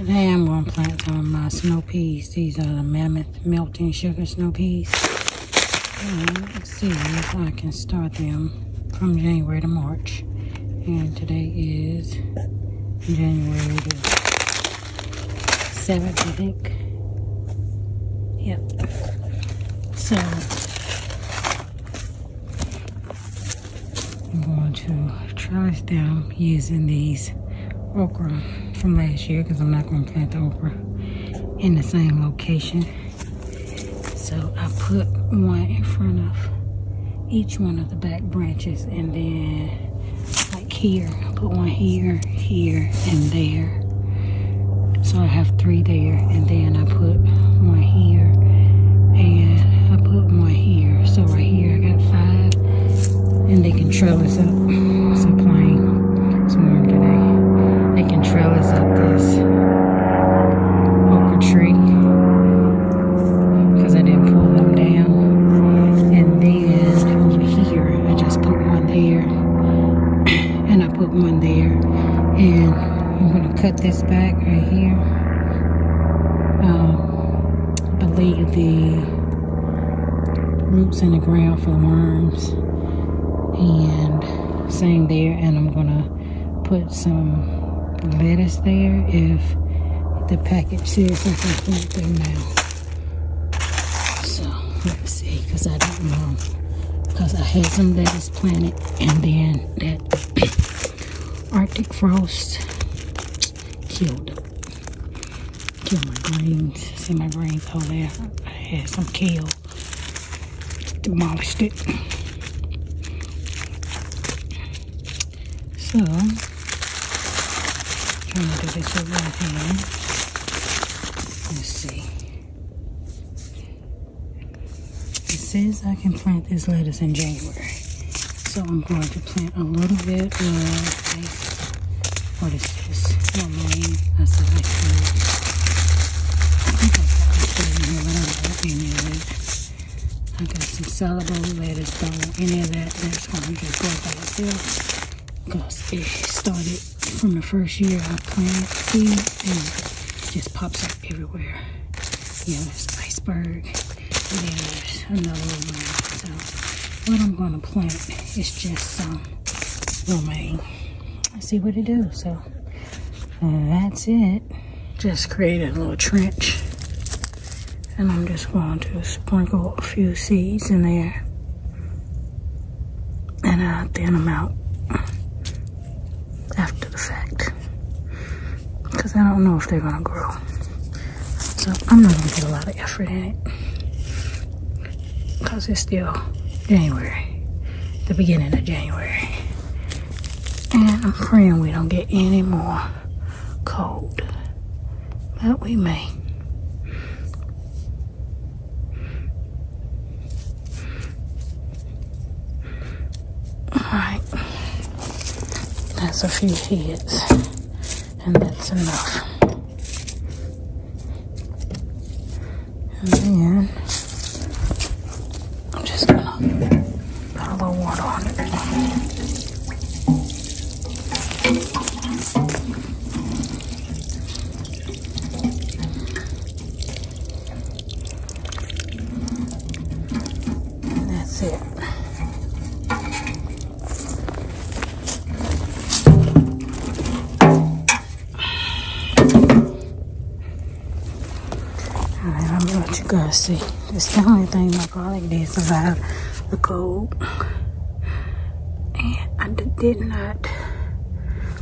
Today I'm going to plant some of my snow peas. These are the Mammoth Melting Sugar Snow Peas. Let's see if I can start them from January to March. And today is January the 7th, I think. Yep. So I'm going to try them using these okra from last year, because I'm not going to plant the okra in the same location. So I put one in front of each one of the back branches, and then like here, I put one here, here, and there. So I have 3 there, and then I put one here, and I put one here. So right here I got 5, and they can trellis up. So playing some more today. They can trellis up this okra tree because I didn't pull them down. And then over here, I just put one there, and I put one there, and I'm gonna cut this back right here. I believe the roots in the ground for worms, and same there. And I'm gonna put some lettuce there if the package says I can plant them now. So let's see, because I don't know, because I had some lettuce planted, and then that Arctic frost killed my greens. See my greens over there? I had some kale, demolished it. So trying to do this with one hand. Let's see. It says I can plant this lettuce in January. So I'm going to plant a little bit of, what is this? Romaine. I said I could. I think I got this in here, but I don't want any of it. I got some sellable lettuce. Don't want any of that. That's going to just go by itself, because it started from the first year I planted seed, and it just pops up everywhere. Yeah, there's iceberg, and then there's another one. So what I'm going to plant is just some romaine. Let's see what it do. So that's it. Just created a little trench, and I'm just going to sprinkle a few seeds in there, and I'll thin them out after the fact, because I don't know if they're gonna grow. So I'm not gonna put a lot of effort in it, because it's still January, the beginning of January, and I'm praying we don't get any more cold, but we may. Alright, that's a few heads, and that's enough. And then I'm just gonna put a little water on it. And that's it. You guys see, it's the only thing my garlic did survive the cold, and I did not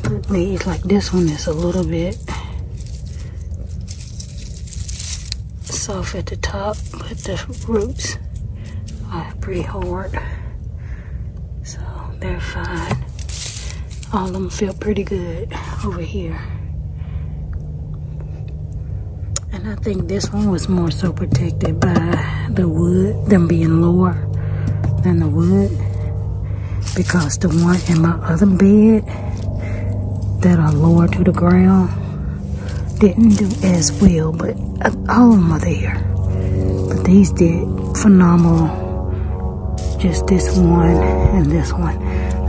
put leaves like this one. Is a little bit soft at the top, but the roots are pretty hard, so they're fine. All of them feel pretty good over here. And I think this one was more so protected by the wood, them being lower than the wood, because the one in my other bed that are lower to the ground didn't do as well, but all of them are there. But these did phenomenal. Just this one and this one.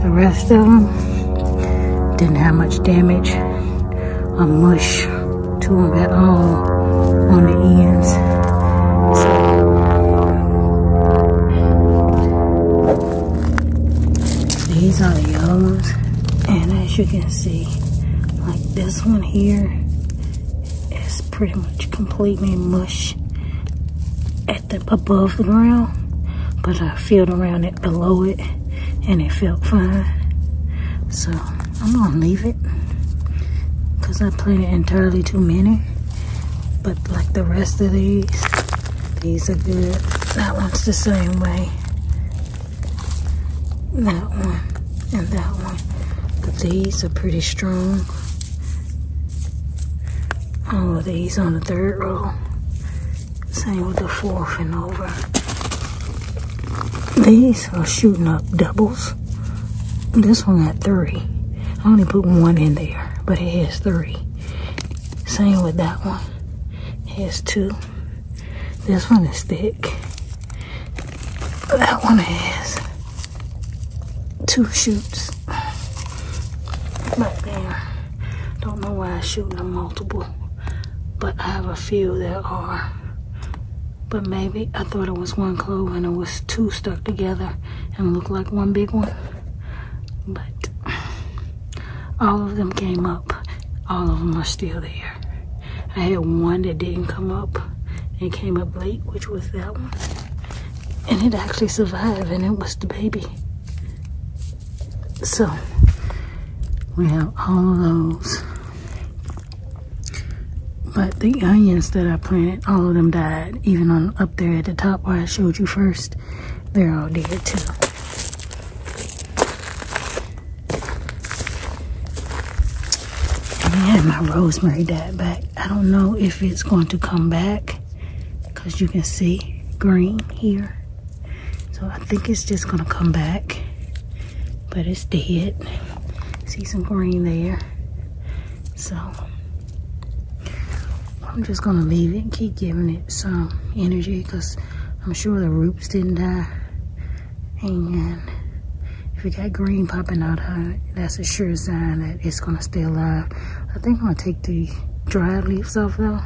The rest of them didn't have much damage or mush to to them at all on the ends. So these are the yellows, and as you can see, like this one here is pretty much completely mush at the above the ground, but I filled around it below it and it felt fine. So I'm gonna leave it because I planted entirely too many. But like the rest of these are good. That one's the same way. That one and that one. But these are pretty strong. All of these on the third row. Same with the fourth and over. These are shooting up doubles. This one got 3. I only put 1 in there, but it has 3. Same with that one. It has 2. This one is thick. That one has 2 shoots. Right there. Don't know why I'm shooting them multiple, but I have a few that are. But maybe I thought it was 1 clove and it was 2 stuck together and looked like 1 big one. But all of them came up. All of them are still there. I had 1 that didn't come up. It came up late, which was that one. And it actually survived, and it was the baby. So we have all of those. But the onions that I planted, all of them died. Even on up there at the top where I showed you first, they're all dead too. And my rosemary died back. I don't know if it's going to come back because you can see green here. So I think it's just going to come back. But it's dead. See some green there. So I'm just gonna leave it and keep giving it some energy because I'm sure the roots didn't die. And if it got green popping out on it, that's a sure sign that it's gonna stay alive. I think I'm gonna take the dried leaves off though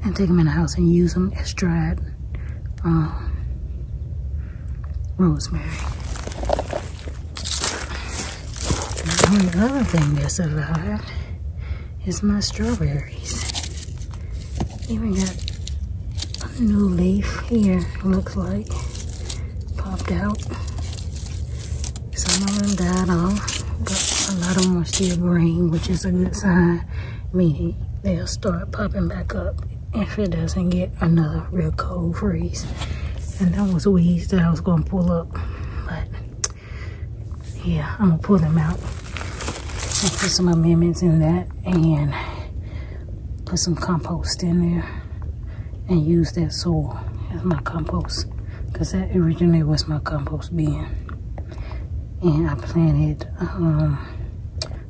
and take them in the house and use them as dried rosemary. The only other thing that survived is my strawberries. Even got a new leaf here, looks like, popped out. Some of them died off, but a lot of them are still green, which is a good sign, meaning they'll start popping back up if it doesn't get another real cold freeze. And that was weeds that I was gonna pull up, but yeah, I'm gonna pull them out and put some amendments in that and put some compost in there and use that soil as my compost because that originally was my compost bin. And I planted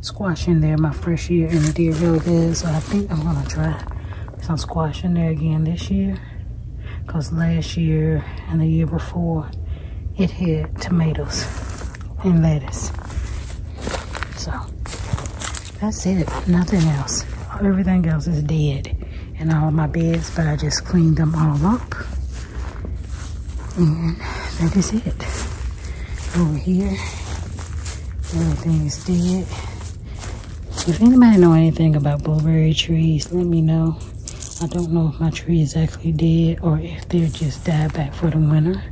squash in there my first year and it did really good, so I think I'm gonna try some squash in there again this year because last year and the year before it had tomatoes and lettuce. So that's it, nothing else. Everything else is dead in all of my beds, but I just cleaned them all up. And that is it. Over here, everything is dead. If anybody know anything about blueberry trees, let me know. I don't know if my tree is actually dead or if they're just died back for the winter.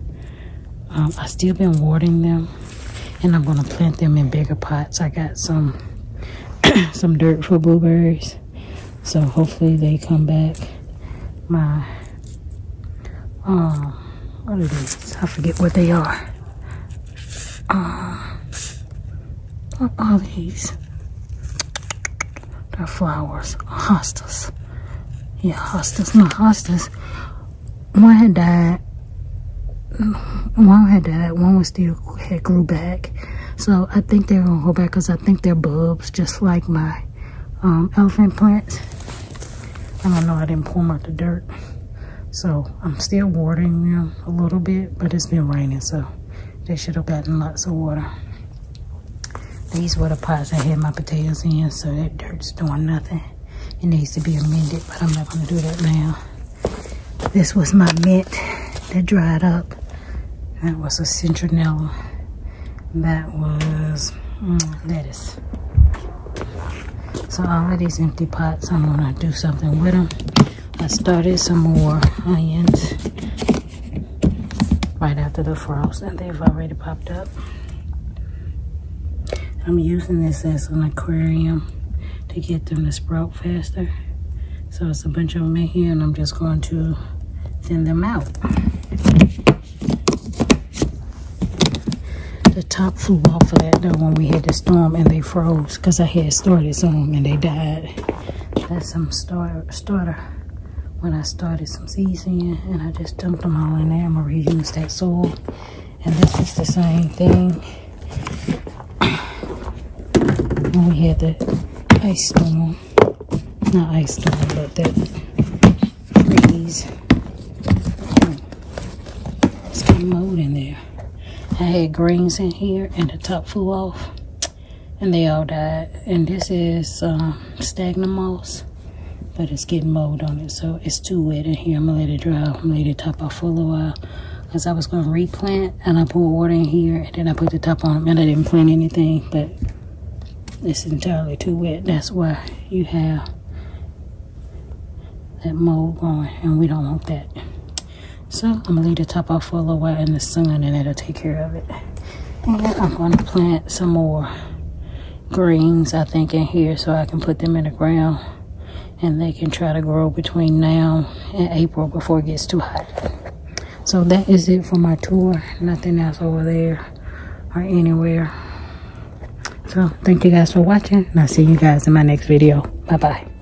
I still been watering them, and I'm gonna plant them in bigger pots. I got some some dirt for blueberries. So hopefully they come back. My, what are these? I forget what they are. What are these? They're flowers. Hostas. Yeah, hostas. No, hostas. One had died. One was still had grew back. So I think they're gonna go back because I think they're bulbs, just like my elephant plants. I don't know, I didn't pull them out the dirt. So I'm still watering them a little bit, but it's been raining, so they should have gotten lots of water. These were the pots I had my potatoes in, so that dirt's doing nothing. It needs to be amended, but I'm not going to do that now. This was my mint that dried up. That was a citronella. That was lettuce. So all of these empty pots, I'm going to do something with them. I started some more onions right after the frost, and they've already popped up. I'm using this as an aquarium to get them to sprout faster. So it's a bunch of them in here, and I'm just going to thin them out. The top flew off of that though when we had the storm, and they froze because I had started some and they died. That's some starter when I started some seeds in, and I just dumped them all in there. I'm gonna reuse that soil, and this is the same thing when we had the ice storm. Not ice storm, but that freeze. It's got mold in there. I had greens in here and the top flew off and they all died. And this is stagnant moss, but it's getting mold on it, so it's too wet in here. I'm gonna let it dry. I'm gonna let it top off for a little while because I was gonna replant, and I poured water in here and then I put the top on, and I didn't plant anything, but it's entirely too wet. That's why you have that mold growing, and we don't want that. So I'm gonna leave the top off for a little while in the sun, and that'll take care of it. And I'm gonna plant some more greens, I think, in here so I can put them in the ground, and they can try to grow between now and April before it gets too hot. So that is it for my tour. Nothing else over there or anywhere. So thank you guys for watching, and I'll see you guys in my next video. Bye bye.